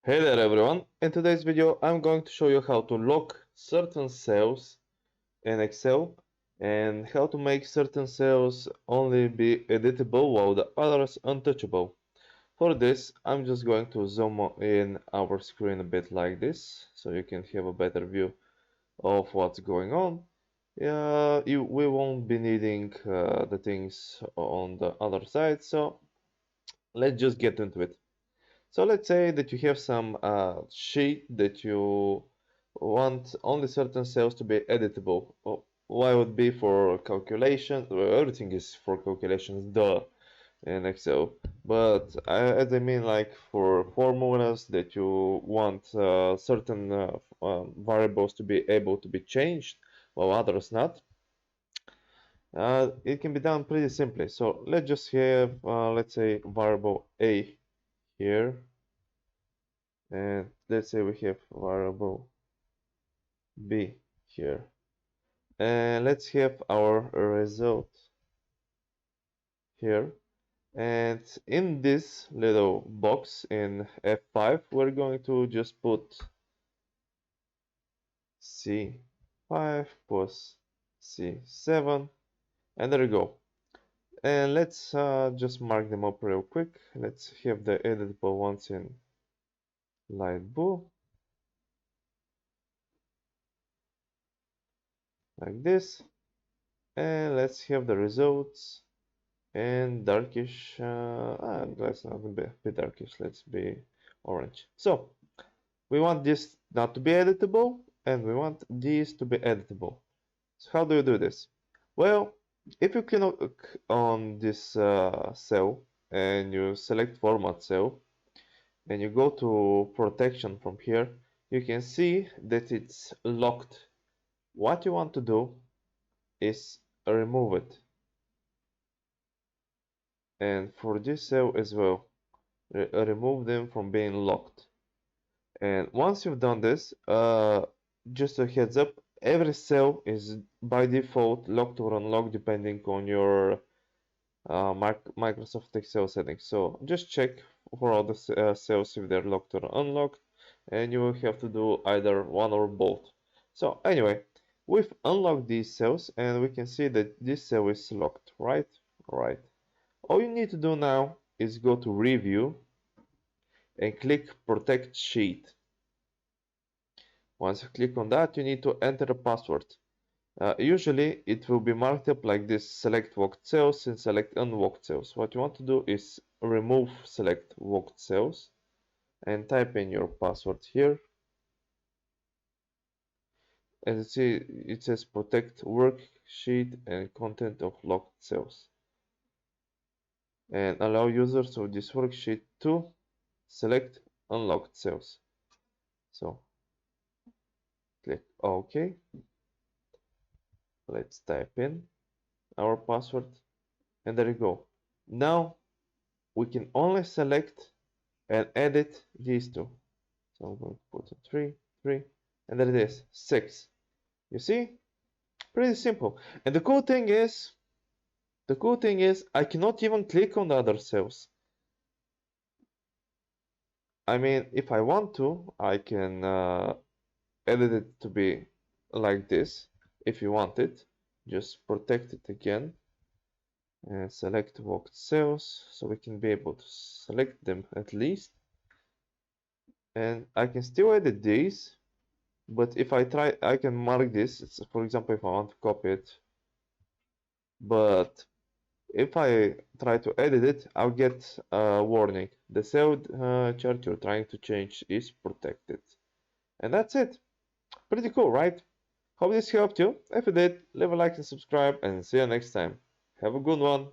Hey there everyone, in today's video I'm going to show you how to lock certain cells in Excel and how to make certain cells only be editable while the others untouchable. For this I'm just going to zoom in our screen a bit like this so you can have a better view of what's going on. We won't be needing the things on the other side, so let's just get into it. So let's say that you have some sheet that you want only certain cells to be editable. Why would be for calculation? Well, everything is for calculations, duh, in Excel. But as I mean, like for formulas that you want certain variables to be able to be changed, while others not. It can be done pretty simply. So let's just have, let's say, variable a here. And let's say we have variable b here, and let's have our result here, and in this little box in F5 we're going to just put C5 plus C7, and there you go. And let's just mark them up real quick. Let's have the editable ones in light blue like this, and let's have the results and darkish. Let's not be darkish, let's be orange. So we want this not to be editable, and we want these to be editable. So how do you do this? Well, if you click on this cell and you select format cell and you go to protection from here, you can see that it's locked. What you want to do is remove it, and for this cell as well, remove them from being locked. And once you've done this, just a heads up, every cell is by default locked or unlocked depending on your Microsoft Excel settings. So just check for all the cells if they're locked or unlocked, and you will have to do either one or both. So anyway, we've unlocked these cells and we can see that this cell is locked, right? Right. All you need to do now is go to Review and click Protect Sheet. Once you click on that, you need to enter a password. Usually it will be marked up like this: select locked cells and select unlocked cells. What you want to do is remove select locked cells and type in your password here. As you see, it says protect worksheet and content of locked cells, and allow users of this worksheet to select unlocked cells. So click OK. Let's type in our password, and there you go. Now we can only select and edit these two. So I'm going to put a 3, 3, and there it is, 6. You see? Pretty simple. And the cool thing is I cannot even click on the other cells. I mean, if I want to, I can edit it to be like this. If you want it, just protect it again and select locked cells so we can be able to select them at least. And I can still edit these, but if I try, I can mark this. For example, if I want to copy it, but if I try to edit it, I'll get a warning. The cell chart you're trying to change is protected. And that's it. Pretty cool, right? Hope this helped you. If it did, leave a like and subscribe, and see you next time. Have a good one.